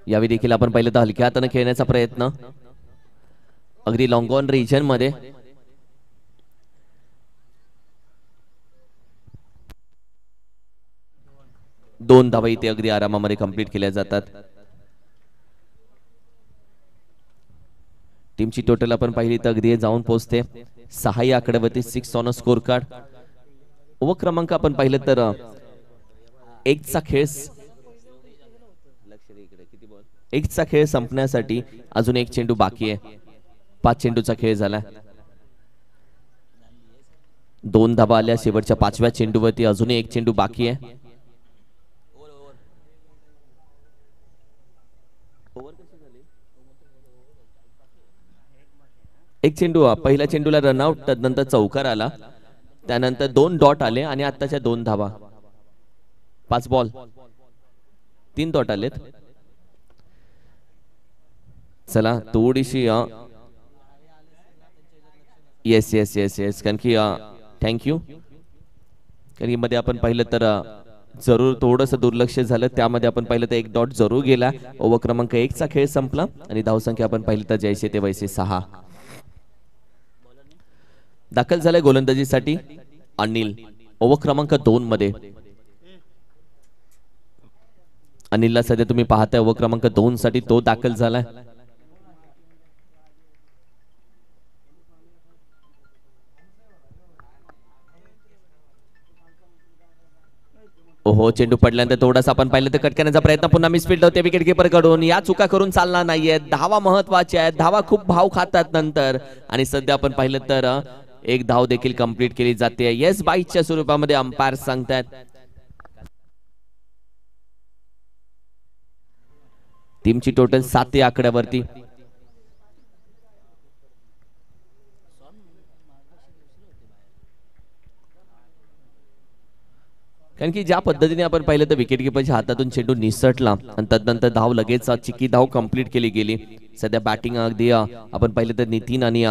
यावेळी देखील आपण पाहिलं तर हलक्या हाताने खेळण्याचा प्रयत्न अगदी लॉंग ऑन रिजन मध्ये. दोन धावा इथे अगदी आरामामध्ये कंप्लीट केल्या जातात. टीमची टोटल आपण पाहिली तर अगदी जाऊन पोहोचते 6 या आकड्यावरती 6 on a score card. Over क्रमांक आपण पाहिलं तर 1चा खेळ संपण्यासाठी अजून 1 चेंडू बाकी आहे. 5 चेंडूचा खेळ झाला. 2 धावा आल्या शेवटच्या 5व्या चेंडूवरती. अजून 1 चेंडू बाकी आहे. एक चेंडू पहिल्या चेंडूला रनआउट, नंतर चौकार आला, त्यानंतर 2 डॉट आले आणि आताच्या 2 धावा. 5 बॉल 3 डॉट आलेत. चला थोडीशी येस येस येस येस कारण की थँक्यू. कारण की मध्ये आपण पाहिलं तर जरूर थोडस दुर्लक्ष झालं. त्यामध्ये आपण पाहिलं तर 1 डॉट जरूर गेला. ओव्हर क्रमांक 1चा खेळ संपला आणि धावसंख्या आपण पाहिलं तर जैसे ते वैसे 6. दाखल झालाय गोलंदाजीसाठी अनिल ओव्हर क्रमांक 2 मध्ये. अनिलला सध्या तुम्ही पाहताय ओव्हर क्रमांक 2 साठी तो दाखल झालाय. ओहो चेंडू पडल्यानंतर थोडासा आपण पाहिलं तर कट करण्याचा प्रयत्न पुन्हा मिसफील्ड होते विकेट कीपर कडून. या चुका करून चालणार नाहीये. धावा महत्वाच्या आहेत. धावा खूप भाव खातात नंतर. आणि सध्या आपण पाहिलं तर 1 धाव देखील कंप्लीट केली जाते. येस बाईच्या स्वरूपामध्ये अंपायर सांगतात. टीमची टोटल 7 या आकड्यावरती. कारण की ज्या पद्धतीने आपण पाहिलं तर विकेट कीपरच्या हातातून चेंडू निसटला आणि तदनंतर धाव लगेच चिकी धाव कंप्लीट केली गेली. सध्या बॅटिंग अगदी आपण पाहिलं तर नितीन आणि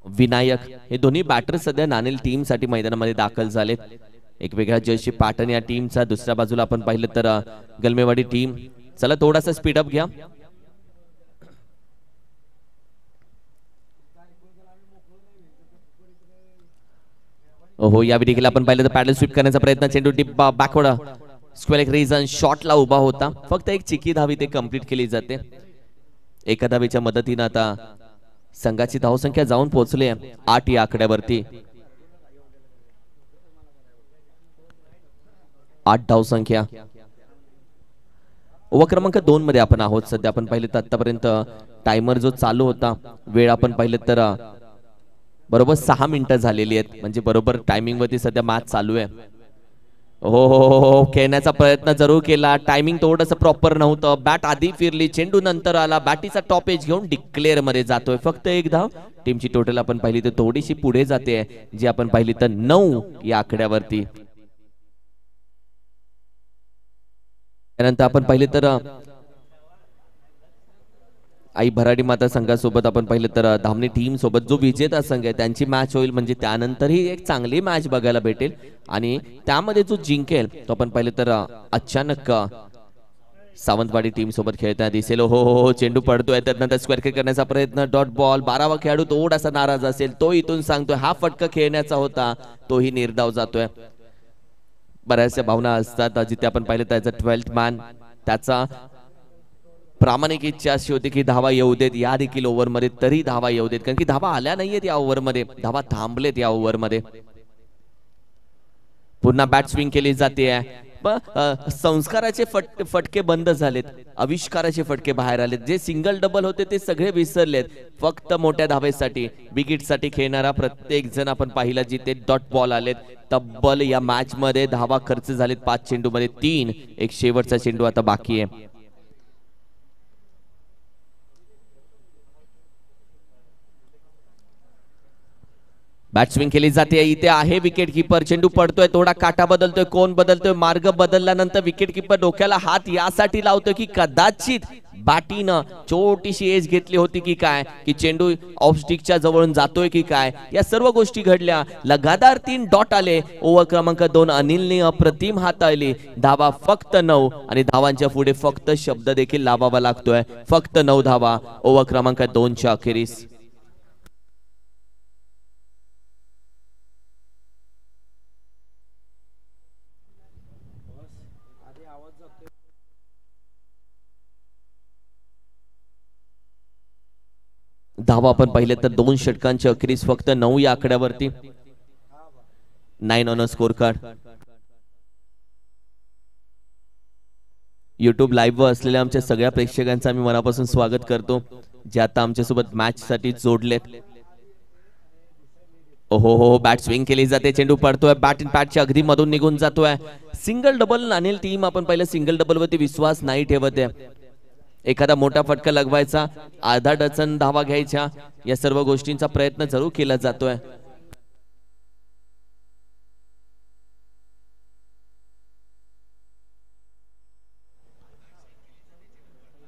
विनायक हे दोन्ही बॅटर सध्या नाणेल टीम साठी मैदानामध्ये दाखल झालेत. एक वेगळ्या जर्सी पॅटर्न या टीमचा. दुसऱ्या बाजूला आपण पाहिलं तर गलमेवाडी टीम. चला थोडासा स्पीडअप घ्या. हो यावेळी देखील आपण पाहिलं तर पॅडल स्वीप करण्याचा प्रयत्न. चेंडू डिप बॅकवर्ड स्क्वेअर रिजन शॉटला उभा होता. फक्त 1 चिकी धावी ते कंप्लीट केली जाते. एका धावीच्या मदतीने आता संघाची धावसंख्या जाऊन पोहोचली 8 या आकड्यावरती. 8 धावसंख्या. ओव्हर क्रमांक 2 मध्ये आपण आहोत. सध्या आपण पाहिलं तर आतापर्यंत टायमर जो चालू होता वेळ आपण पाहिलं तर बरोबर 6 मिनिटं झालेली आहेत. म्हणजे बरोबर टायमिंग वरती सध्या मॅच चालू आहे. हो हो हो खेळण्याचा प्रयत्न जरूर केला. टायमिंग थोडंसं प्रॉपर नव्हतं. बॅट आधी फिरली, चेंडू नंतर आला. बॅटीचा टॉप एज घेऊन डिक्लेअर मध्ये जातोय. फक्त 1 धाव. टीमची टोटल आपण पाहिली तर थोडीशी पुढे जाते जी आपण पाहिली तर 9 या आकड्यावरती. त्यानंतर आपण पाहिले तर आई भराडी माता संघासोबत आपण पाहिलं तर धामणी टीम सोबत जो विजेता संघ आहे त्यांची मॅच होईल. म्हणजे त्यानंतरही एक चांगली मॅच बघायला भेटेल आणि त्यामध्ये जो जिंकेल तो आपण पाहिलं तर अचानक सावंतवाडी टीम सोबत खेळताना दिसेल. हो हो हो चेंडू पडतोय. त्यानंतर स्क्वेअर किक करण्याचा प्रयत्न. Dot ball. 12वा खेळाडू थोडासा नाराज असेल. तो इथून सांगतोय हा फटका खेळण्याचा होता. तोही निर्धाव जातोय. बऱ्याचशा भावना असतात. जिथे आपण पाहिलं त्याचा 12th मॅन त्याचा प्रामाणिक इच्छा अशी होती की धावा येऊ देत या देखील ओव्हर मध्ये. तरी धावा येऊ देत कारण की धावा आल्या नाहीयेत या ओव्हर मध्ये. धावा थांबलेत या ओव्हर मध्ये. पुन्हा बॅट स्विंग केली जाते. संस्काराचे फटके बंद झालेत. आविष्काराचे फटके बाहेर आलेत. जे सिंगल डबल होते ते सगळे विसरलेत. फक्त मोठ्या धावेसाठी विकेट साठी खेळणारा प्रत्येक जण आपण पाहिला जिथे डॉट बॉल आलेत. तब्बल या मॅच मध्ये धावा खर्च झालेत 5 चेंडू मध्ये 3. एक शेवटचा चेंडू आता बाकी आहे. बॅट स्विंग केली जाते. इथे आहे विकेट कीपर. चेंडू पडतोय. थोडा काटा बदलतोय. कोण बदलतोय. मार्ग बदलल्यानंतर विकेट कीपर डोक्याला हात यासाठी लावतोय की कदाचित बॅटीनं छोटीशी एज घेतली होती की काय, की चेंडू ऑफ स्टिकच्या जवळून जातोय की काय, या सर्व गोष्टी घडल्या. लगातार 3 डॉट आले. ओव्हर क्रमांक 2 अनिलने अप्रतिम हाताळली. धावा फक्त 9 आणि धावांच्या पुढे फक्त शब्द देखील लावावा लागतोय. फक्त 9 धावा ओव्हर क्रमांक 2 च्या अखेरीस. धावा आपण पाहिले तर 2 षटकांच्या अखेरीस फक्त 9 या आकड्यावरती. 9 on a score card. YouTube live वर असलेल्या आमच्या सगळ्या प्रेक्षकांचं आम्ही मनापासून स्वागत करतो, जे आता आमच्या सोबत मॅच साठी जोडलेत. ओहो हो, बॅट स्विंग केली जाते. चेंडू पडतोय बॅट इन पॅटच्या अगदी मधून निघून जातोय. Single double. अनिल टीम आपण पहिलं सिंगल डबल वरती विश्वास नाही ठेवत आहे. एखादा मोठा फटका लगवायचा, अर्धा डझन धावा घ्यायच्या, या सर्व गोष्टींचा प्रयत्न जरूर केला जातोय.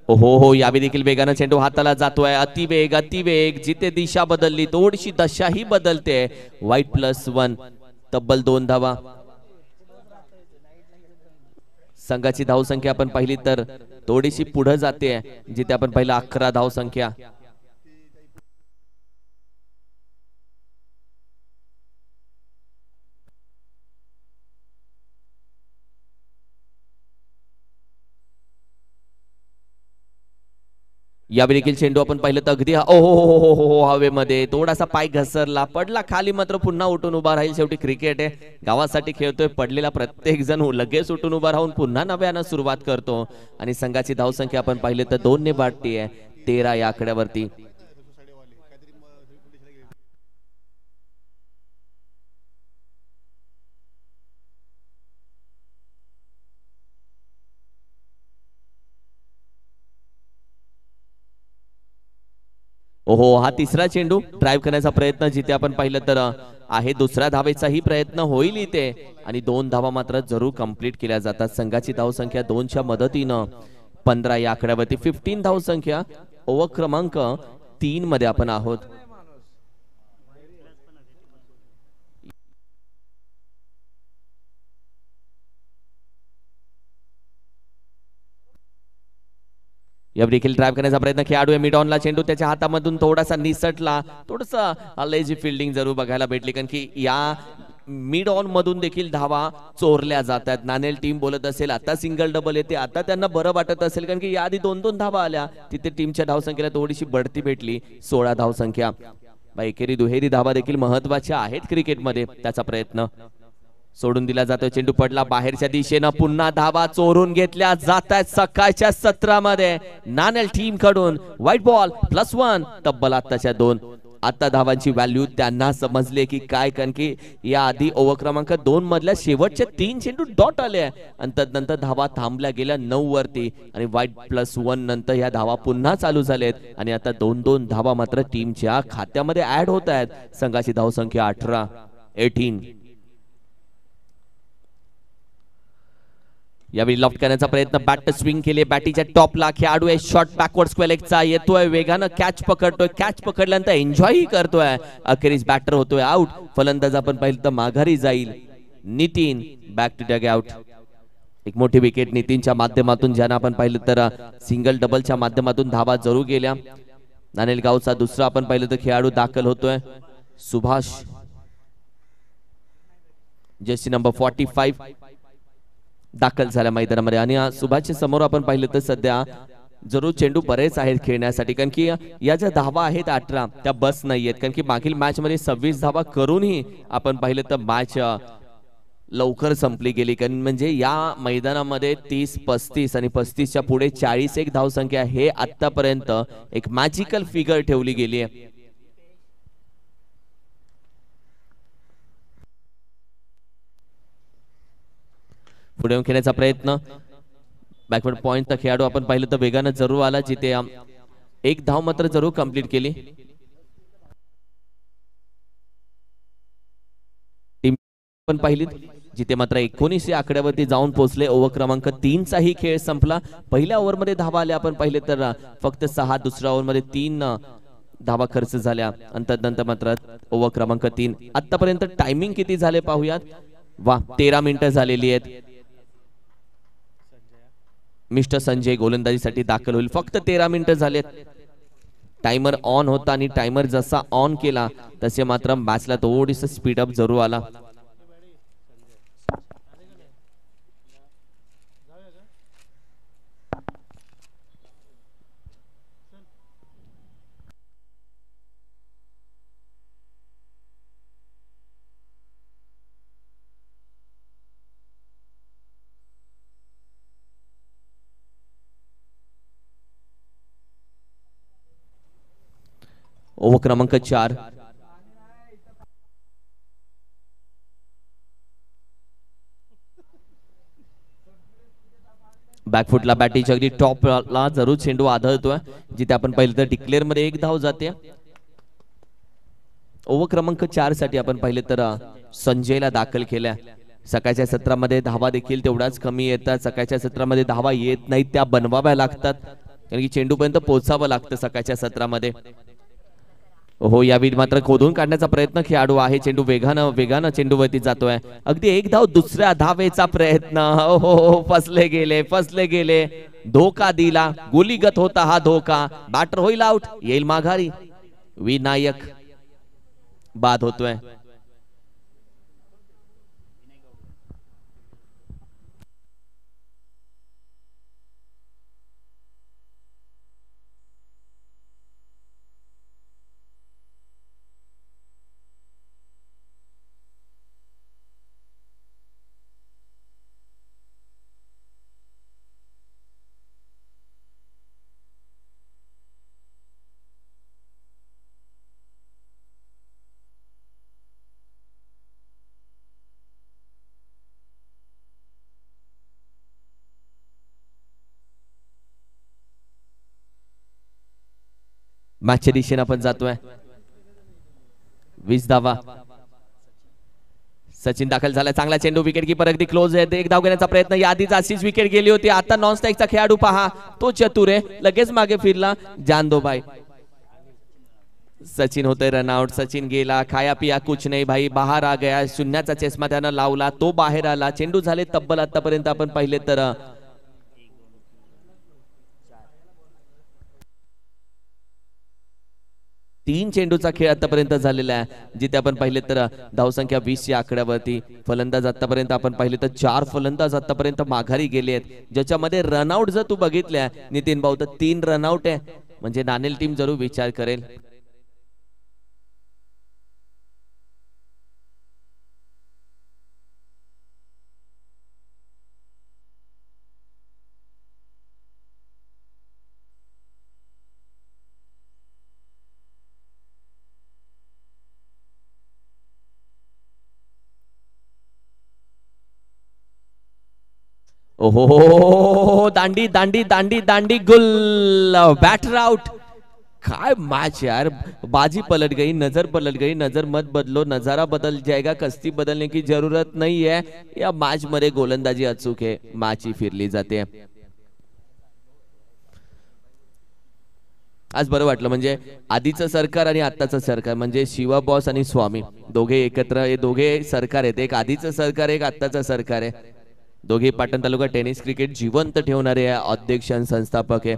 हो हो, यावेळी देखील वेगानं चेंडू हाताला जातोय. अतिवेग. जिथे दिशा बदलली थोडीशी दशाही बदलते. वाईट +1. तब्बल 2 धावा. संघाची धावसंख्या आपण पाहिली तर थोडीशी पुढे जाते, जिथे आपण पहिला 11 धावसंख्या. यावेळी देखील चेंडू आपण पाहिलं तर अगदी हो हवेमध्ये थोडासा पाय घसरला, पडला खाली, मात्र पुन्हा उठून उभा राहील. शेवटी क्रिकेट आहे, गावासाठी खेळतोय. पडलेला प्रत्येक जण लगेच उठून उभा राहून पुन्हा नव्यानं सुरुवात करतो. आणि संघाची धावसंख्या आपण पाहिले तर 2 ने वाढतीये. 13 या आकड्यावरती. ओहो, हा तिसरा चेंडू ड्राइव्ह करण्याचा प्रयत्न, जिथे आपण पाहिलं तर आहे दुसऱ्या धावेचाही प्रयत्न होईल इथे. आणि 2 धावा मात्र जरूर कंप्लीट केल्या जातात. संघाची धावसंख्या 2 च्या मदतीनं 15 या आकड्यावरती. 15 धावसंख्या ओव्हर क्रमांक 3 मध्ये आपण आहोत. या देखील ड्राइव्ह करण्याचा प्रयत्न. खेळाडू आहे मिड ऑनला. चेंडू त्याच्या हातामधून थोडासा निसटला. थोडंसं लेजी फिल्डिंग जरूर बघायला भेटली, कारण की या मिड ऑन मधून देखील धावा चोरल्या जातात. नाणेल टीम बोलत असेल आता सिंगल डबल येते, आता त्यांना बरं वाटत असेल, कारण की या आधी 2-2 धावा आल्या. तिथे टीमच्या धावसंख्येला थोडीशी बढती भेटली. 16 धावसंख्या. एकेरी दुहेरी धावा देखील महत्वाच्या आहेत क्रिकेटमध्ये. त्याचा प्रयत्न सोडून दिला जातोय. चेंडू पडला बाहेरच्या दिशेनं. पुन्हा धावा चोरून घेतल्या जातात सकाळच्या सत्रामध्ये नाणेल टीम कडून. White ball +1. तब्बल आत्ताच्या 2. आता धावांची व्हॅल्यू त्यांना समजले की काय, कारण की या आधी ओव्हर क्रमांक 2 मधल्या शेवटचे 3 चेंडू डॉट आले आणि नंतर धावा थांबल्या गेल्या 9 वरती. आणि व्हाईट +1 नंतर या धावा पुन्हा चालू झालेत. आणि आता 2-2 धावा मात्र टीमच्या खात्यामध्ये ऍड होत आहेत. संघाची धावसंख्या 18. यावेळी लॉफ्ट करण्याचा प्रयत्न. बॅट स्विंग केले. बॅटीच्या टॉपला खेळाडू आहे. शॉट बॅकवर्ड स्क्वेअर लेगचा येतोय. वेगानं कॅच पकडतोय. कॅच पकडल्यानंतर एन्जॉय करतोय. अखेरीस बॅटर होतोय आउट. फलंदाज आपण पाहिलं तर माघारी जाईल. Nitin back to dugout. एक मोठी विकेट नितीनच्या माध्यमातून, ज्यानं आपण पाहिलं तर सिंगल डबलच्या माध्यमातून धावा जरूर गेल्या. नाणेलगावचा दुसरा आपण पाहिलं तर खेळाडू दाखल होतोय. सुभाष, जर्सी नंबर 45 दाखल झाल्या मैदानामध्ये. आणि सुभाषच्या समोर आपण पाहिलं तर सध्या जरूर चेंडू बरेच आहेत खेळण्यासाठी, कारण की या ज्या धावा आहेत 18 त्या बस नाहीयेत, कारण की मागील मॅच मध्ये 26 धावा करूनही आपण पाहिलं तर मॅच लवकर संपली गेली. कारण म्हणजे या मैदानामध्ये 30, 35 आणि 35च्या पुढे 41 धावसंख्या हे आतापर्यंत एक मॅजिकल फिगर ठेवली गेली आहे. पुढे खेळण्याचा प्रयत्न. बॅकवर्ड पॉइंटचा खेळाडू आपण पाहिलं तर वेगानं जरूर आला, जिथे 1 धाव मात्र जरूर कंप्लीट केली. टीम पण पाहिली जिथे मात्र 19 या आकड्यावरती जाऊन पोहोचले. ओव्हर क्रमांक 3 चाही खेळ संपला. पहिल्या ओव्हरमध्ये धावा आल्या आपण पाहिले तर फक्त 6. दुसऱ्या ओव्हरमध्ये 3 धावा खर्च झाल्या. तदनंतर मात्र ओव्हर क्रमांक 3 आतापर्यंत टायमिंग किती झाले पाहूयात. वा 13 मिनिटं झालेली आहेत. मिस्टर संजय गोलंदाजीसाठी दाखल होईल. फक्त 13 मिनिटं झालेत. टाइमर ऑन होता आणि टाइमर जसा ऑन केला तसे मात्र मॅचला थोडीस स्पीड अप जरूर आला. ओव्हर क्रमांक 4 बॅकफुटला बॅटिंग अगदी टॉपला जरूर चेंडू आढळतोय. जिथे आपण पाहिलं तर डिक्लेअर मध्ये 1 धाव जाते. ओव्हर क्रमांक 4 साठी आपण पाहिले तर संजयला दाखल केल्या. सकाळच्या सत्रामध्ये धावा देखील तेवढाच कमी येतात. सकाळच्या सत्रामध्ये धावा येत नाहीत, त्या बनवाव्या लागतात कारण की चेंडू पर्यंत पोहोचावं लागतं सकाळच्या सत्रामध्ये. हो यावेळी मात्र खोदून काढण्याचा प्रयत्न खेळाडू आहे. चेंडू वेगानं चेंडूवरती जातोय. अगदी 1 धाव दुसऱ्या धावेचा प्रयत्न. हो फसले गेले. धोका दिला. गोलीगत होता हा धोका. बॅटर होईल आउट. येईल माघारी. विनायक बाद होतोय. मॅचच्या दिशेने आपण जातोय. 20 धावा. सचिन दाखल झाला. चांगला चेंडू. विकेट कीपर अगदी क्लोज आहे. 1 धाव घेण्याचा प्रयत्न. याआधीच अशीच विकेट गेली होती. आता नॉन स्ट्राईकचा खेळाडू पहा, तो चतुर आहे. लगेच मागे फिरला. जान दो भाई. सचिन होते रनआउट. सचिन गेला. खाया पिया कुछ नाही भाई. बाहेर आ गया. शून्याचा चष्मा त्यानं लावला. तो बाहेर आला. चेंडू झाले तब्बल आतापर्यंत आपण पाहिले तर 3 चेंडूचा खेळ आतापर्यंत झालेला आहे. जिथे आपण पाहिले तर धावसंख्या 20 या आकड्यावरती. फलंदाज आतापर्यंत आपण पाहिले तर 4 फलंदाज आतापर्यंत माघारी गेले आहेत. ज्याच्यामध्ये रनआउट जर तू बघितल्या नितीन भाऊ तर 3 रनआउट आहे. म्हणजे नाणेल टीम जरूर विचार करेल. ओहो दांडी दांडी दांडी दांडी गुल. Batter out. काय मैच यार. बाजी पलट गई. नजर पलट गई. नजर मत बदलो, नजारा बदल जाएगा. कस्ती बदलने की जरूरत नहीं है. या मॅच मध्ये गोलंदाजी अचूक आहे. मॅच ही फिरली जाते. आज बरं वाटलं. म्हणजे आधीचं सरकार आणि आत्ताचं सरकार म्हणजे शिवा बॉस आणि स्वामी दोघे एकत्र. हे दोघे सरकार आहेत. एक आधीचं सरकार, एक आत्ताचं सरकार आहे. दोघे पाटण तालुका टेनिस क्रिकेट जिवंत ठेवणारे अध्यक्ष आणि संस्थापक आहे.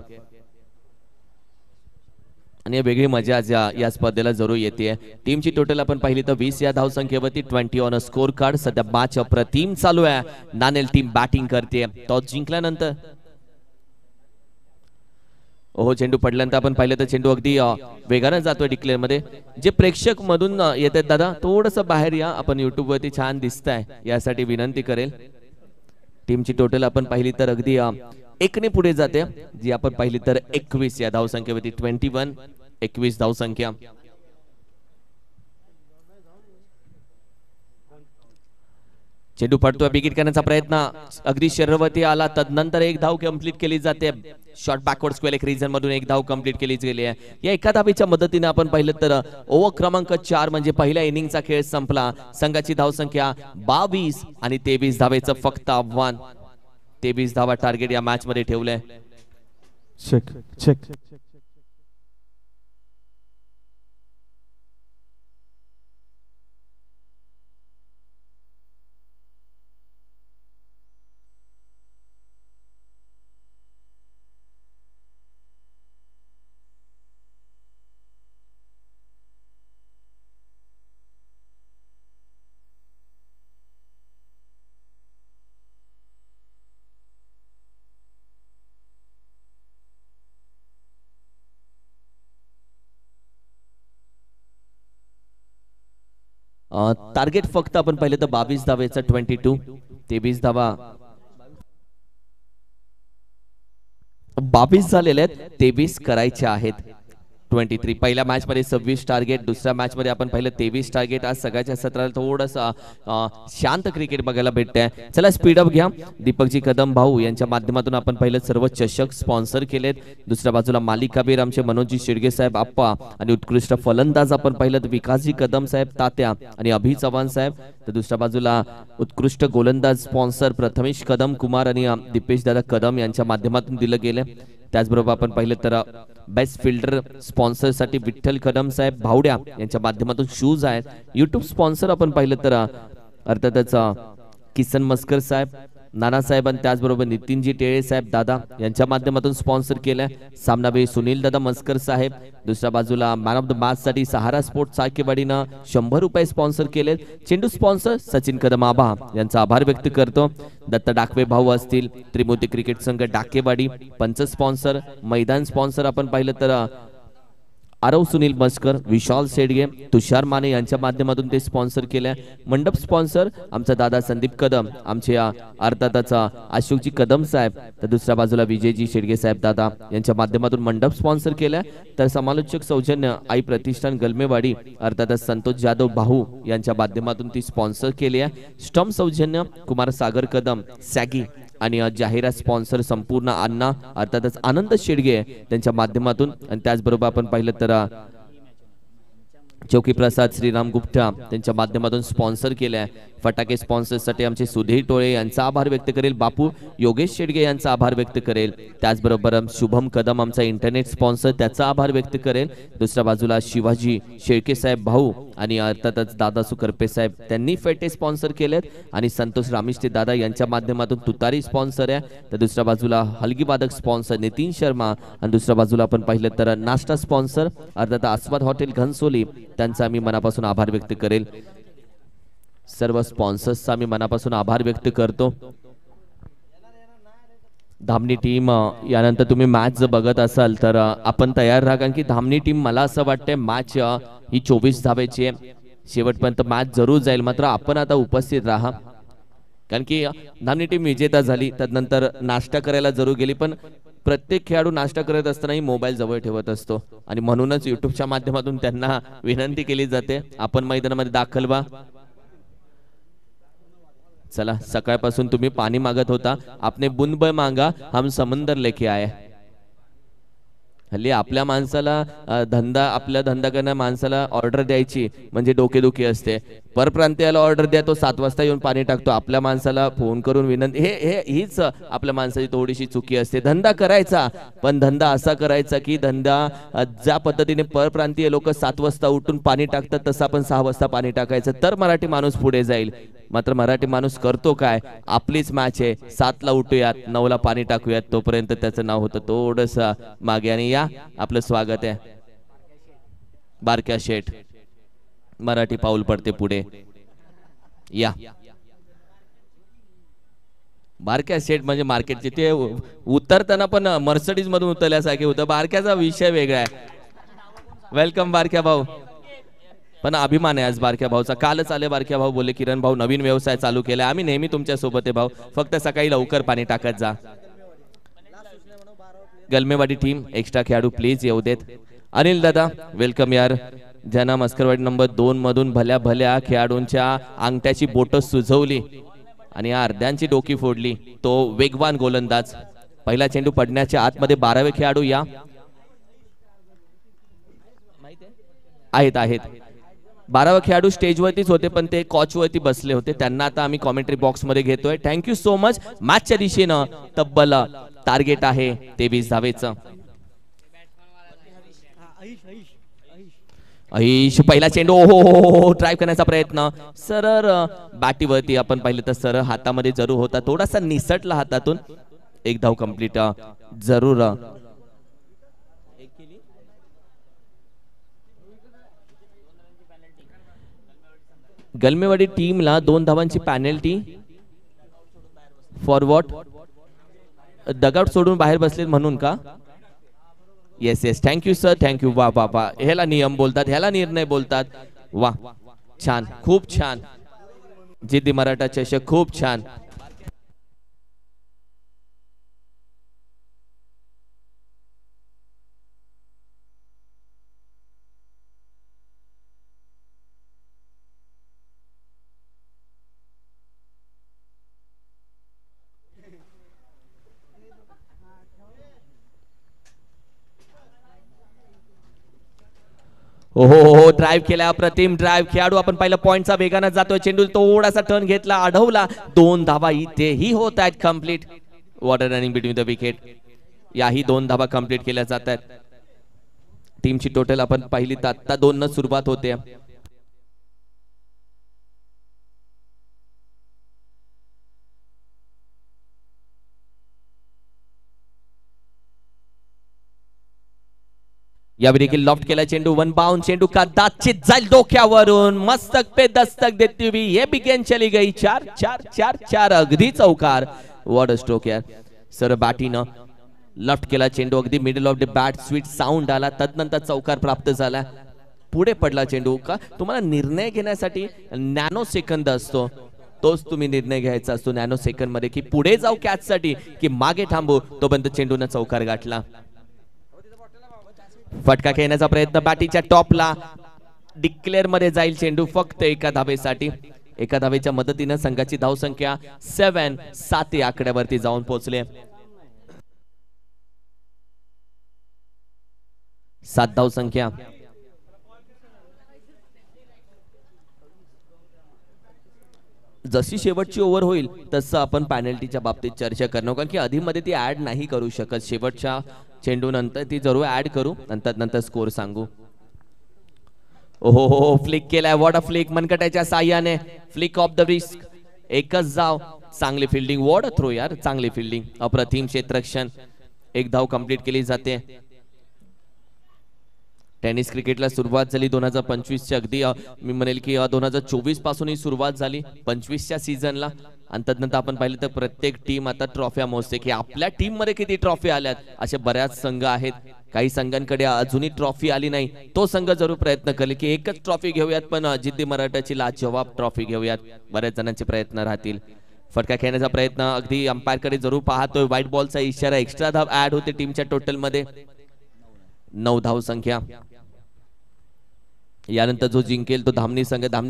आणि वेगळी मजा आज या स्पर्धेला जरूर येते. टीमची टोटल आपण पाहिली तर 20 या धावसंख्येवरती 20 ऑन अ स्कोर कार्ड. सध्या मॅच अप्रतिम चालू आहे. नाणेल टीम बॅटिंग करते. टॉस जिंकल्यानंतर ओहो चेंडू पडल्यानंतर आपण पाहिलं तर चेंडू अगदी वेगानं जातोय डिक्लेअर मध्ये. जे प्रेक्षक मधून येत आहेत दादा थोडस बाहेर या. आपण युट्यूब वरती छान दिसताय यासाठी विनंती करेल. टीमची टोटल आपण पाहिली तर अगदी 1 ने पुढे जाते. जी आपण पाहिली तर 21 या धावसंख्येवरती 21 धावसंख्या. चेंडू पडतोय, विकेट करण्याचा प्रयत्न अगदी शरीरवरती आला, तदनंतर एक धाव कंप्लीट केली जाते. शॉर्ट बॅकवर्ड स्क्वेअर एक रिजन मधून एक धाव कंप्लीट केली गेली आहे. या एका धावेच्या मदतीने आपण पाहिलं तर ओव्हर क्रमांक 4 म्हणजे पहिल्या इनिंगचा खेळ संपला. संघाची धावसंख्या 22 आणि 23 धावेचं फक्त आव्हान. 23 धावा टार्गेट या मॅच मध्ये ठेवलंय. चेक चेक टार्गेट फक्त आपण पाहिलं तर 22 धावेचा 22. 23 धावा 22 झालेले आहेत, 23 करायचे आहेत. 23 पहिल्या मॅच मध्ये 26 टार्गेट, दुसऱ्या मॅच मध्ये आपण पाहिलं 23 टार्गेट. आज सगळ्याच्या सत्राला थोडंसं शांत क्रिकेट बघायला भेटतंय. चला स्पीड अप घ्या. दीपकजी कदम भाऊ यांच्या माध्यमातून आपण पाहिलं सर्व चषक स्पॉन्सर केलेत. दुसऱ्या बाजूला मालिकावीर आमचे मनोजी शिर्गे साहेब आप्पा आणि उत्कृष्ट फलंदाज आपण पाहिलं तर विकासजी कदम साहेब तात्या आणि अभि चव्हाण साहेब. तर दुसऱ्या बाजूला उत्कृष्ट गोलंदाज स्पॉन्सर प्रथमेश कदम कुमार आणि दीपेश दादा कदम यांच्या माध्यमातून दिलं गेलं. त्याचबरोबर आपण पाहिलं तर बेस्ट फिल्डर स्पॉन्सर साठी विठ्ठल कदम साहेब भावड्या यांच्या माध्यमातून शूज आहेत. युट्यूब स्पॉन्सर आपण पाहिलं तर अर्थातच किसन मस्कर साहेब नानासाहेब आणि त्याचबरोबर नितीनजी टेळे साहेब दादा यांच्या माध्यमातून स्पॉन्सर केलंय. सामनावीर सुनील दादा मस्कर साहेब. दुसऱ्या बाजूला मॅन ऑफ द मॅच साठी सहारा स्पोर्ट्स साकेवाडीनं 100 रुपये स्पॉन्सर केलेत. चेंडू स्पॉन्सर सचिन कदम आभा यांचा आभार व्यक्त करतो. दत्त डाकवे भाऊ असतील, त्रिमूर्ती क्रिकेट संघ डाकेवाडी. पंच स्पॉन्सर मैदान स्पॉन्सर आपण पाहिलं तर आरव सुनील मस्कर, विशाल शेडगे, तुषार माने यांच्या माध्यमातून ते स्पॉन्सर केलंय. मंडप स्पॉन्सर आमचा दादा संदीप कदम, आमचे अर्थातच अशोकजी कदम साहेब. तर दुसऱ्या बाजूला विजयजी शेडगे साहेब दादा यांच्या माध्यमातून मंडप स्पॉन्सर केलाय. तर समालोचक सौजन्य आई प्रतिष्ठान गलमेवाडी अर्थातच संतोष जाधव भाऊ यांच्या माध्यमातून ती स्पॉन्सर केली आहे. स्टंप सौजन्य कुमार सागर कदम सॅगी आणि जाहिरात स्पॉन्सर संपूर्ण अण्णा अर्थातच आनंद शेडगे त्यांच्या माध्यमातून. आणि त्याचबरोबर आपण पाहिलं तर चौकी प्रसाद श्रीराम गुप्ता त्यांच्या माध्यमातून स्पॉन्सर केलाय. फटाके स्पॉन्सर साठी आमचे सुधीर टोळे यांचा आभार व्यक्त करेल. बापू योगेश शेडगे यांचा आभार व्यक्त करेल. त्याचबरोबर शुभम कदम आमचा इंटरनेट स्पॉन्सर त्याचा आभार व्यक्त करेल. दुसऱ्या बाजूला शिवाजी शेळके साहेब भाऊ आणि अर्थातच दादा सुकरपे साहेब त्यांनी फेटे स्पॉन्सर केलेत. आणि संतोष रामिष्टे दादा यांच्या माध्यमातून तुतारी स्पॉन्सर आहे. तर दुसऱ्या बाजूला हलगी वादक स्पॉन्सर नितीन शर्मा आणि दुसऱ्या बाजूला आपण पाहिलं तर नाश्ता स्पॉन्सर अर्थात आस्वाद हॉटेल घनसोली त्यांचा मी मनापासून आभार व्यक्त करेल. सर्व स्पॉन्सर्सचा मी मनापासून आभार व्यक्त करतो. धामणी टीम यानंतर तुम्ही मॅच जर बघत असाल तर आपण तयार राहा, कारण की धामणी टीम मला असं वाटतंय मॅच ही 24 धावेची आहे. शेवटपर्यंत मॅच जरूर जाईल, मात्र आपण आता उपस्थित राहा, कारण की धामणी टीम विजेता झाली. त्यानंतर नाश्ता करायला जरूर गेली, पण प्रत्येक खेळाडू नाश्ता करत असतानाही मोबाईल जवळ ठेवत असतो आणि म्हणूनच युट्यूबच्या माध्यमातून त्यांना विनंती केली जाते आपण मैदानामध्ये दाखल व्हा. चला, सकाळपासून तुम्ही पाणी मागत होता, आपने बूंद भर मांगा हम समंदर लेके आए. हल्ली आपल्या माणसाला धंदा करणाऱ्या माणसाला ऑर्डर द्यायची म्हणजे डोकेदुखी असते. परप्रांतीयाला ऑर्डर द्या, तो 7 वाजता येऊन पाणी टाकतो. आपल्या माणसाला फोन करून विनंती, हीच आपल्या माणसाची थोडीशी चुकी असते. धंदा करायचा, पण धंदा असा करायचा की धंदा ज्या पद्धतीने परप्रांतीय लोक 7 वाजता उठून पाणी टाकतात तसं आपण 6 वाजता पाणी टाकायचं, तर मराठी माणूस पुढे जाईल. मात्र मराठी माणूस करतो काय, आपलीच मॅच आहे, 7 ला उठूयात, 9 ला पाणी टाकूयात, तोपर्यंत त्याचं नाव होतं थोडस मागे. आणि या आपलं स्वागत आहे बारक्या शेठ, मराठी पाऊल पडते पुढे. या बारक्या शेठ म्हणजे मार्केटचे, ते उतरताना पण मर्सडीज मधून उतरल्यासारखे होतं. बारक्याचा विषय वेगळा आहे. वेलकम बारक्या भाऊ. पण अभिमान आहे आज बारक्या भाऊचा. कालच आले बारक्या भाऊ, बोलले किरण भाऊ नवीन व्यवसाय चालू केलाय, आम्ही नेहमी तुमच्या सोबत आहे भाऊ, फक्त सकाळी लवकर पाणी टाकत जा. गलमेवाडी टीम एक्स्ट्रा खेळाडू प्लीज येऊ देत. अनिल दादा वेलकम यार. ज्यांना मस्करवाडी नंबर 2 मधून भल्या भल्या खेळाडूंच्या अंगठ्याची बोट सुजवली आणि या अर्ध्यांची डोकी फोडली तो वेगवान गोलंदाज. पहिला चेंडू पडण्याच्या आतमध्ये 12वे खेळाडू या आहेत 12वे खेळाडू स्टेजवरतीच होते पण ते कॉचवरती बसले होते. त्यांना आता आम्ही कॉमेंट्री बॉक्स मध्ये घेतोय. Thank you so much. मॅचच्या दिशेनं तब्बल टार्गेट आहे 23 धावेचं. आयुष पहिला चेंडू हो ड्राईव्ह करण्याचा प्रयत्न सरळ बॅटीवरती आपण पाहिलं तर सरळ हातामध्ये जरूर होता, थोडासा निसटला हातातून. एक धाव कंप्लीट जरूर. गलमेवाडी टीमला 2 धावांची पॅनल्टी फॉर व्हॉट? डगआउट सोडून बाहेर बसलेत म्हणून का? Yes thank you sir, thank you. वा वा वा, ह्याला नियम बोलतात, ह्याला निर्णय बोलतात. वा छान, खूप छान. जिद्दी मराठा चषक खूप छान. हो ड्राईव्ह केला, अप्रतिम ड्राईव्ह. खेळाडू आपण पाहिलं पॉइंटचा वेगाने जातोय. चेंडू थोडासा टर्न घेतला, अडवला. 2 धावा इथेही होत आहेत complete. Water running between the wicket. याही 2 धावा कंप्लीट केल्या जात आहेत. टीमची टोटल आपण पाहिली तर आता 2 न सुरुवात होते. यावेळी देखील लॉफ्ट केला चेंडू. 1 बाउंड चेंडू कदाचित जाईल डोक्यावरून. मस्तक पे दस्तक देती हुई ये भी गेंद चली गई. 4 अगदी चौकार. व्हॉट अ स्ट्रोक यार. सर बॅटीनं लॉफ्ट केला चेंडू, अगदी middle of the bat sweet sound आला, तदनंतर चौकार प्राप्त झाला. पुढे पडला चेंडू. का तुम्हाला निर्णय घेण्यासाठी नॅनो सेकंद असतो, तोच तुम्ही निर्णय घ्यायचा असतो नॅनो सेकंद मध्ये, की पुढे जाऊ कॅच साठी की मागे थांबू. तोपर्यंत चेंडूने चौकार गाठला. फटका खेळण्याचा प्रयत्न बॅटीच्या टॉपला. डिक्लेअर मध्ये जाईल चेंडू फक्त 1 धावेसाठी. 1 धावेच्या मदतीने संघाची धावसंख्या 7 या आकड्यावरती जाऊन पोहोचले. 7 धावसंख्या. जशी शेवटची ओव्हर होईल तसं आपण पॅनल्टीच्या बाबतीत चर्चा करणार, कारण की आधीमध्ये ती ऍड नाही करू शकत. शेवटच्या चेंडू नंतर ती जरूर ऍड करू, नंतर स्कोर सांगू. ओहो फ्लिक केलाय. What a flick. मनकटाच्या साह्याने फ्लिक ऑफ द रिस्क. एकच धाव. चांगली फिल्डिंग. व्हॉट अ थ्रो यार. चांगली फिल्डिंग. अप्रतिम क्षेत्ररक्षण. 1 धाव कंप्लीट केली जाते. टेनिस क्रिकेटला सुरुवात झाली 2025च्या, अगदी मी म्हणेल की 2024 पासून ही सुरुवात झाली 25च्या सीझनला. आणि तदनंतर आपण पाहिलं तर प्रत्येक टीम आता ट्रॉफ्या मोजते की आपल्या टीम मध्ये किती ट्रॉफी आल्यात. असे बऱ्याच संघ आहेत. काही संघांकडे अजूनही ट्रॉफी आली नाही. तो संघ जरूर प्रयत्न करेल की एकच ट्रॉफी घेऊयात, पण जिद्दी मराठाची लाजवाब ट्रॉफी घेऊयात. बऱ्याच जणांचे प्रयत्न राहतील. फटका खेळण्याचा प्रयत्न अगदी अंपायर कडे जरूर पाहतोय. व्हाईट बॉलचा इशारा. एक्स्ट्रा धाव ऍड होते टीमच्या टोटल मध्ये. 9 धाव संख्या. यानंतर जो जिंकेल तो धामणी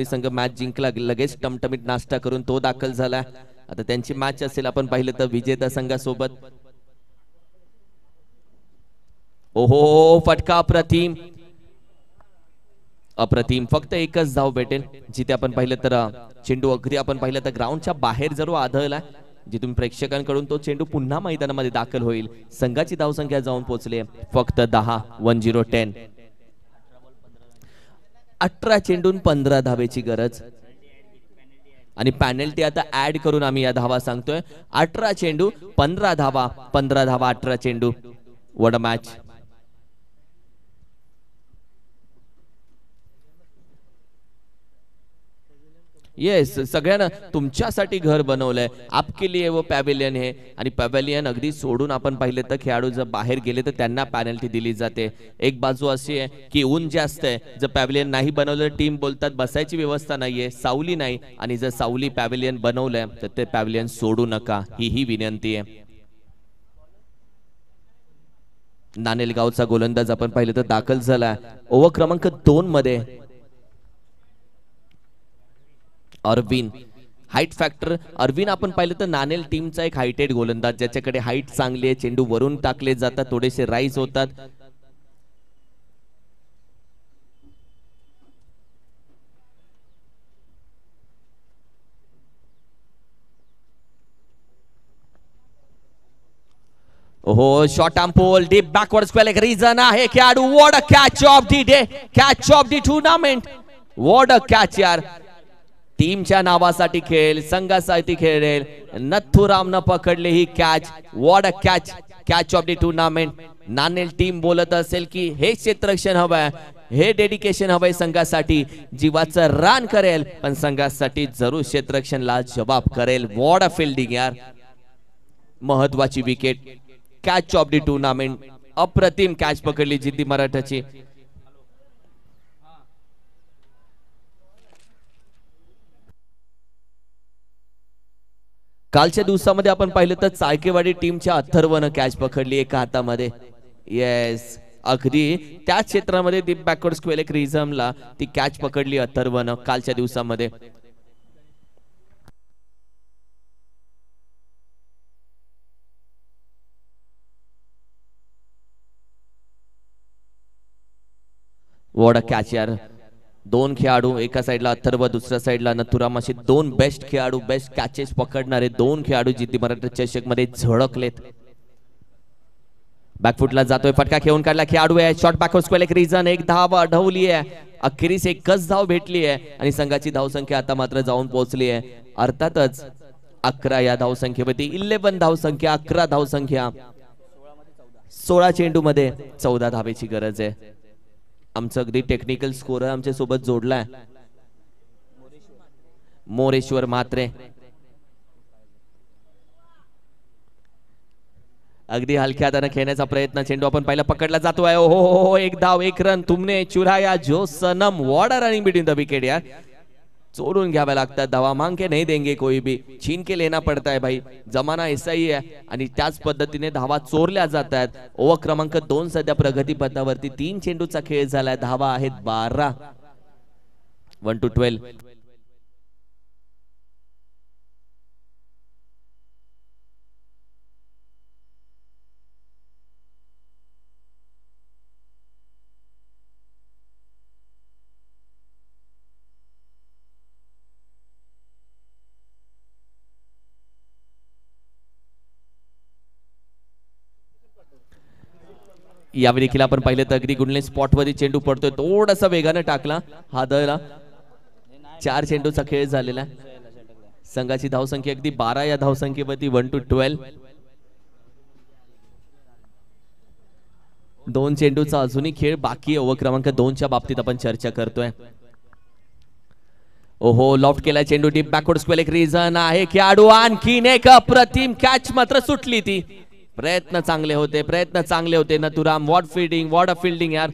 संघ मॅच जिंकला. लगेच टमटमीत नाश्ता करून तो दाखल झाला. आता त्यांची मॅच असेल आपण पाहिलं तर विजेता संघासोबत. ओहो फटका अप्रतिम. फक्त 1च धाव भेटेल. जिथे आपण पाहिलं तर चेंडू अगदी आपण पाहिलं तर ग्राउंडच्या बाहेर जरूर आदळला. जिथून प्रेक्षकांकडून तो चेंडू पुन्हा मैदानामध्ये दाखल होईल. संघाची धावसंख्या जाऊन पोहोचली फक्त 10. 10-10. 18 चेंडून 15 धावेची गरज. आणि पॅनल्टी आता ऍड करून आम्ही या धावा सांगतोय. 18 चेंडू 15 धावा. 15 धावा 18 चेंडू. What a match. येस सगळ्यांना तुमच्यासाठी घर बनवलंय. आपके लिए वो पॅव्हिलियन है. आणि पॅव्हिलियन अगदी सोडून आपण पाहिले तर खेळाडू जर बाहेर गेले तर त्यांना पॅनल्टी दिली जाते. एक बाजू अशी आहे की ऊन जास्त आहे. जर पॅव्हिलियन नाही बनवलं टीम बोलतात बसायची व्यवस्था नाहीये, सावली नाही. आणि जर सावली पॅव्हिलियन बनवलंय तर ते पॅव्हिलियन सोडू नका, ही विनंती आहे. नाणेलगावचा गोलंदाज आपण पाहिलं तर दाखल झाला ओव्हर क्रमांक 2 मध्ये. अरविंद हाईट फॅक्टर अरविंद आपण पाहिलं तर नाणेल टीमचा एक हायटेड गोलंदाज ज्याच्याकडे हाईट चांगली आहे, चेंडू वरून टाकले जातात, थोडेसे राईज होतात. ओहो short arm pull deep backward square एक रिझन आहे खेळाडू. What a catch of the day, catch of the tournament. What a catch यार. टीमच्या नावासाठी खेळ, संघासाठी खेळेल, नथुरामनं पकडले ही catch. What a catch, catch of the tournament. नाणेल टीम बोलत असेल की हे क्षेत्ररक्षण हवंय, हे डेडिकेशन हवंय संघासाठी, जीवाचं रान करेल पण संघासाठी जरूर क्षेत्ररक्षणला जबाब करेल. व्हॉट अ फिल्डिंग यार. महत्वाची wicket, catch of the tournament. अप्रतिम कॅच पकडली जिद्दी मराठाची. कालच्या दिवसामध्ये आपण पाहिलं तर चाळकेवाडी टीमच्या अथर्वनं कॅच पकडली एका हातामध्ये. येस, अगदी त्याच क्षेत्रामध्ये डीप बॅकवर्ड स्क्वेअर एक रिझमला ती कॅच पकडली अथर्वनं कालच्या दिवसामध्ये. व्हॉट अ कॅच यार. दोन खेळाडू, एका साइडला अथर्व, दुसऱ्या साइडला नथुराम, असे दोन बेस्ट खेळाडू, बेस्ट कॅचेस पकडणारे दोन खेळाडू जिद्दी मराठा चषक मध्ये झळकलेत. बॅकफुटला जातोय, फटका खेळून काढला खेळाडू आहे. शॉर्ट बॅकवर्ड स्क्वेअर एक रिझन, एक धाव अडवली आहे. अखेरीस एकच धाव भेटली आहे आणि संघाची धावसंख्या आता मात्र जाऊन पोहोचली आहे अर्थातच 11 या धावसंख्येवरती. 11 धावसंख्या, 11 धावसंख्या, 16 चेंडू मध्ये 14 धावेची गरज आहे. आमचं अगदी टेक्निकल स्कोरर आमच्या सोबत जोडलाय, मोरेश्वर म्हात्रे. अगदी हलक्या हाताने खेळण्याचा प्रयत्न, चेंडू आपण पहिला पकडला जातोय. हो, एक धाव, एक रन. तुमने चुराया जो Sanam. What a running between the wicket यार. चोरून घ्याव्या लागतात धावा, मांग के नहीं देंगे कोई भी, छीन के लेना पड़ता है भाई. जमाना ऐसा ही है आणि त्याच पद्धतीने धावा चोरल्या जात आहेत. ओव्हर क्रमांक 2 सध्या प्रगती पथावरती. 3 चेंडूचा खेळ झालाय, धावा आहेत 12. 1 to 12. यावेळी देखील आपण पाहिलं तर अगदी गुडले स्पॉट वरती चेंडू पडतोय, थोडासा वेगाने टाकला हादरला. 4 चेंडूचा खेळ झालेला आहे. संघाची धावसंख्या अगदी 12 या धावसंख्येवरती. 1 to 12. 2 चेंडूचा अजूनही खेळ बाकी आहे. ओव्हर क्रमांक 2 च्या बाबतीत आपण चर्चा करतोय. ओहो, लॉफ्ट केला चेंडू, डीप बॅकवर्ड स्क्वेअर एक रिझन आहे खेळाडू. आणखीन एक अप्रतिम कॅच मात्र सुटली ती. प्रयत्न चांगले होते Nathuram. What fielding, what a fielding यार.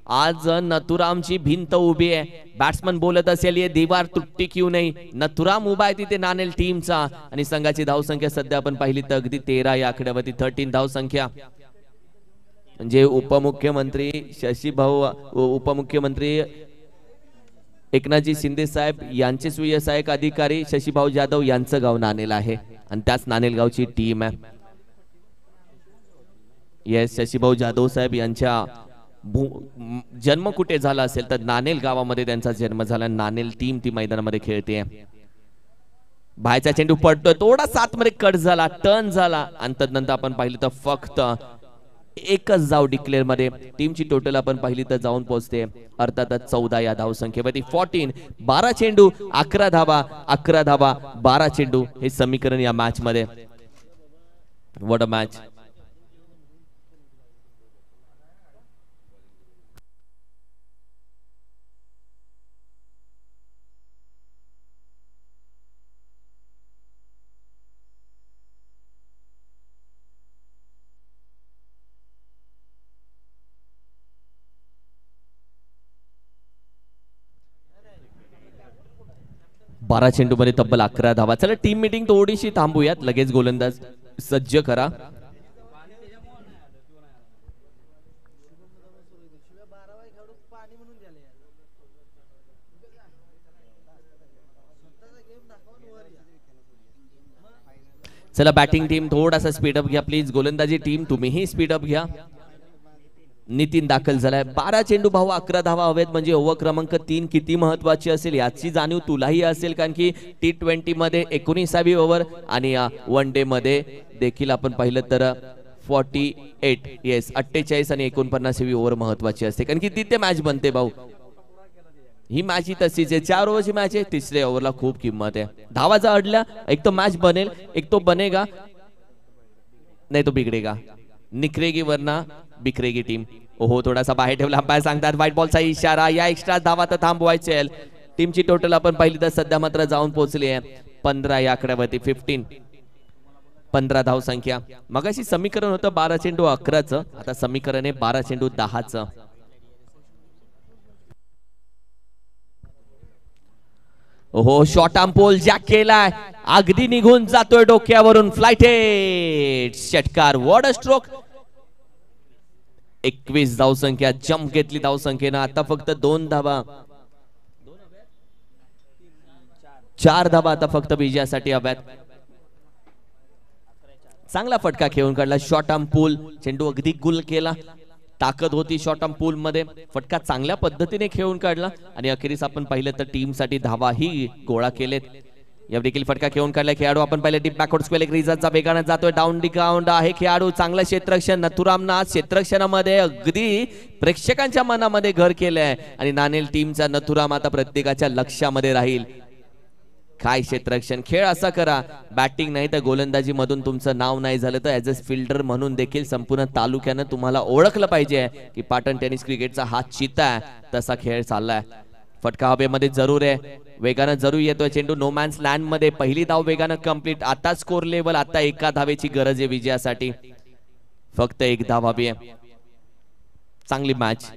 आज नथुरामची भिंत उभी आहे. बॅट्समन बोलत असेल ये दीवार तुटती क्यों नहीं. नथुराम उभा आहे तिथे नाणेल टीमचा. आणि संघाची धावसंख्या सध्या आपण पाहिली तर अगदी 13 या आकड्यावरती. 13 धावसंख्या. म्हणजे उपमुख्यमंत्री शशीभाऊ, उपमुख्यमंत्री एकनाथजी शिंदे साहेब यांचे स्वीय सहाय्यक अधिकारी शशीभाऊ जाधव यांचं गाव नाणेल आहे आणि त्याच नाणेल गावची टीम आहे. येस, शशीभाऊ जाधव साहेब यांच्या जन्म कुठे झाला असेल तर नाणेल गावामध्ये त्यांचा जन्म झाला. नाणेल टीम ती मैदानामध्ये खेळते. बाहेरचा चेंडू पडतोय, थोडा 7 मध्ये कट झाला, टर्न झाला आणि तदनंतर आपण पाहिलं तर फक्त एकच धाव डिक्लेअर मध्ये. टीमची टोटल आपण पाहिली तर जाऊन पोहोचते अर्थातच 14 या धावसंख्येवरती. 14, 12 चेंडू 11 धावा, 11 धावा 12 चेंडू, हे समीकरण या मॅच मध्ये. What a match. बारा चेंडू मध्ये तब्बल 11 धावा. चला टीम मीटिंग थोडीशी थांबूयात, लगेच गोलंदाज सज्ज करा. चला बॅटिंग टीम थोडासा स्पीडअप घ्या प्लीज. गोलंदाजी टीम तुम्हीही स्पीडअप घ्या. नितीन दाखल झालाय. 12 चेंडू भाऊ 11 धावा हवेत म्हणजे ओव्हर क्रमांक 3 किती महत्वाची असेल याची जाणीव तुलाही असेल, कारण की T20 मध्ये 19वी ओव्हर आणि वन डे मध्ये देखील आपण पाहिलं तर 48 येस 48 आणि 49वी ओव्हर महत्वाची असते, कारण की तिथे मॅच बनते भाऊ. ही मॅच ही तशीच आहे. 4 ओव्हरची मॅच आहे. तिसऱ्या ओव्हरला खूप किंमत आहे. धावाचा अडल्या एक तो मॅच बनेल, एक तो बनेगा नाही तो बिगडेगा. निखरेगी वरना बिखरेगी टीम. ओहो थोडासा बाहेर ठेवला. अंपायर सांगतात व्हाईट बॉलचा इशारा. या एक्स्ट्रा धावा तर थांबवायचे. टीमची टोटल आपण पाहिली तर सध्या मात्र जाऊन पोहोचली आहे 15 या आकड्यावरती. 15 धाव संख्या. मगाशी समीकरण होतं 12 चेंडू 11चं, आता समीकरण आहे 12 चेंडू 10चं. ओहो शॉर्ट आर्म पोल जॅक केलाय, अगदी निघून जातोय डोक्यावरून. फ्लाइट षटकार. What a stroke. 21 धाव संख्या. जम्प घेतली धाव संख्येनं. आता फक्त 2 धावा, 4 धावा आता फक्त विजयासाठी हव्यात. चांगला फटका खेळून काढला. शॉर्ट आर्म पूल चेंडू अगदी गुल केला. ताकद होती शॉर्ट आर्म पूल मध्ये. फटका चांगल्या पद्धतीने खेळून काढला आणि अखेरीस आपण पाहिलं तर टीम साठी धावाही गोळा केलेत. या देखील फटका खेळून काढला खेळाडू. आपण पाहिलं डीप बॅकवर्ड स्क्वेअर रिझल्टचा वेगाने जातोय. डाऊन डी ग्राउंड आहे खेळाडू. चांगलं क्षेत्ररक्षण. नथुरामनं क्षेत्ररक्षणामध्ये अगदी प्रेक्षकांच्या मनामध्ये घर केलंय आणि नाणेल टीमचा नथुराम आता प्रत्येकाच्या लक्षामध्ये राहील. काय क्षेत्ररक्षण. खेळ असा करा, बॅटिंग नाही तर गोलंदाजी मधून तुमचं नाव नाही झालं तर ऍज अ फिल्डर म्हणून देखील संपूर्ण तालुक्यानं तुम्हाला ओळखलं पाहिजे की पाटण टेनिस क्रिकेटचा हा चिता आहे. तसा खेळ चाललाय. फटका हवेमध्ये जरूर आहे. वेगानं जरूर येतोय चेंडू नो मॅन्स लँड मध्ये. पहिली धाव वेगानं कंप्लीट. आता स्कोर लेवल. आता एका धावेची गरज आहे विजयासाठी. फक्त एक धाव हवी आहे. चांगली मॅच.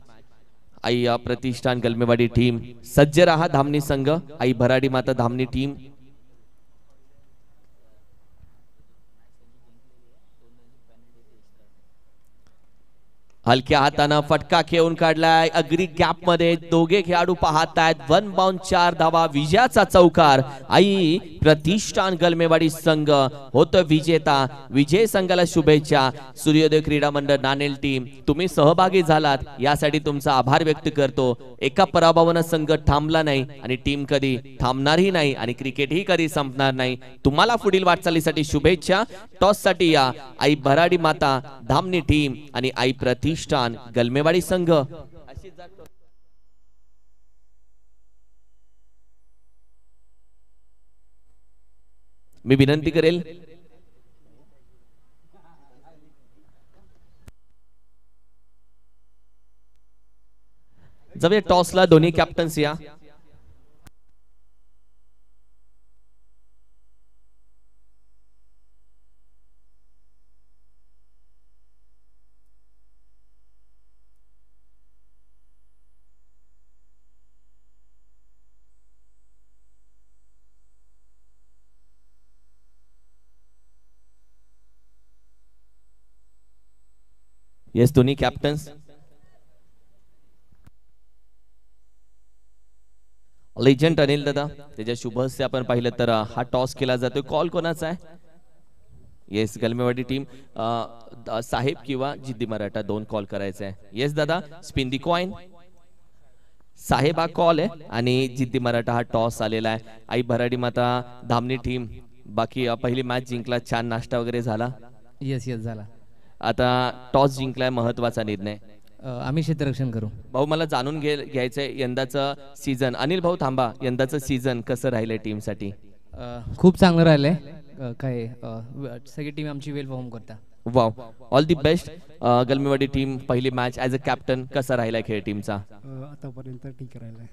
आई प्रतिष्ठान गलमेवाडी टीम सज्ज रहा. धामणी संघ आई भराडी माता धामणी टीम. हलक्या हातानं फटका खेळून काढलाय. अगदी गॅप मध्ये दोघे खेळाडू पाहत आहेत. 1 बाउंड 4 धावा. विजयाचा चौकार. आई प्रतिष्ठान गलमेवाडी संघ होतो विजेता. विजय संघाला शुभेच्छा. सूर्योदय क्रीडा मंडळ नाणेल टीम तुम्ही सहभागी झालात यासाठी तुमचा आभार व्यक्त करतो. एका पराभवानं संघ थांबला नाही आणि टीम कधी थांबणारही नाही आणि क्रिकेट ही कधी संपणार नाही. तुम्हाला पुढील वाटचालीसाठी शुभेच्छा. टॉस साठी या आई भराडी माता धामणी टीम आणि आई प्रतिष्ठान गलमेवाडी संघ. मी विनंती करेल जवळ टॉसला दोन्ही कॅप्टन्स या. येस दोन्ही कॅप्टन्स. लेजंड अनिल दादा त्याच्या शुभ हस्ते आपण पाहिलं तर हा टॉस केला जातोय. कॉल कोणाचा आहे. येस गलमेवाडी टीम साहेब किंवा जिद्दी मराठा दोन कॉल करायचा आहे. येस दादा स्पिन दी कॉइन. साहेब हा कॉल आहे आणि जिद्दी मराठा हा टॉस आलेला आहे. आई भराडी माता धामणी टीम बाकी पहिली मॅच जिंकला. छान नाश्ता वगैरे झाला. येस येस झाला. आता टॉस जिंकलाय महत्वाचा निर्णय. आम्ही क्षेत्ररक्षण करू. भाऊ मला जाणून घ्यायचंय यंदाचं सीझन. अनिल भाऊ थांबा. यंदाचं सीझन कसं राहिलंय टीम साठी. खूप चांगलं राहिलंय. काय सगळी टीम आमची वेल परफॉर्म करता. Wow all the best. गलमेवाडी टीम पहिली मॅच ऍज अ कॅप्टन कसा राहिलाय खेळ टीमचा. आतापर्यंत ठीक राहिलाय.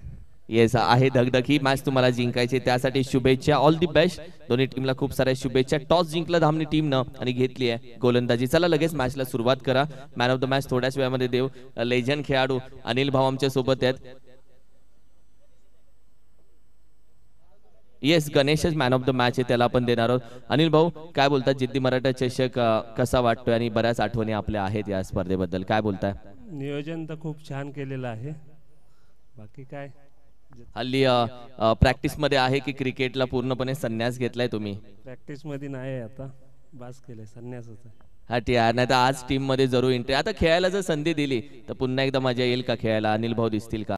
येस आहे धगधग. ही मॅच तुम्हाला जिंकायची त्यासाठी शुभेच्छा. All the best. दोन्ही टीमला खूप साऱ्या शुभेच्छा. टॉस जिंकला धामणी टीमनं आणि घेतली आहे गोलंदाजी. चला लगेच मॅचला सुरुवात करा. मॅन ऑफ द मॅच थोड्याच वेळामध्ये देऊ. लेजंड खेळाडू अनिल भाऊ आमच्या सोबत आहेत. येस गणेशच मॅन ऑफ द मॅच आहे त्याला आपण देणार आहोत. अनिल भाऊ काय बोलतात. जिद्दी मराठा चषक कसा वाटतोय आणि बऱ्याच आठवणी आपल्या आहेत या स्पर्धेबद्दल काय बोलताय. नियोजन तर खूप छान केलेलं आहे. बाकी काय हल्ली प्रॅक्टिस मध्ये आहे की क्रिकेटला पूर्णपणे संन्यास घेतलाय तुम्ही. प्रॅक्टिस मध्ये नाही आता. बास केलंय, संन्यासच आहे. हा यार, नाही तर आज टीम मध्ये जरूर एंट्री. आता खेळायला जर संधी दिली तर पुन्हा एकदा मजा येईल का खेळायला? अनिल भाऊ दिसतील का?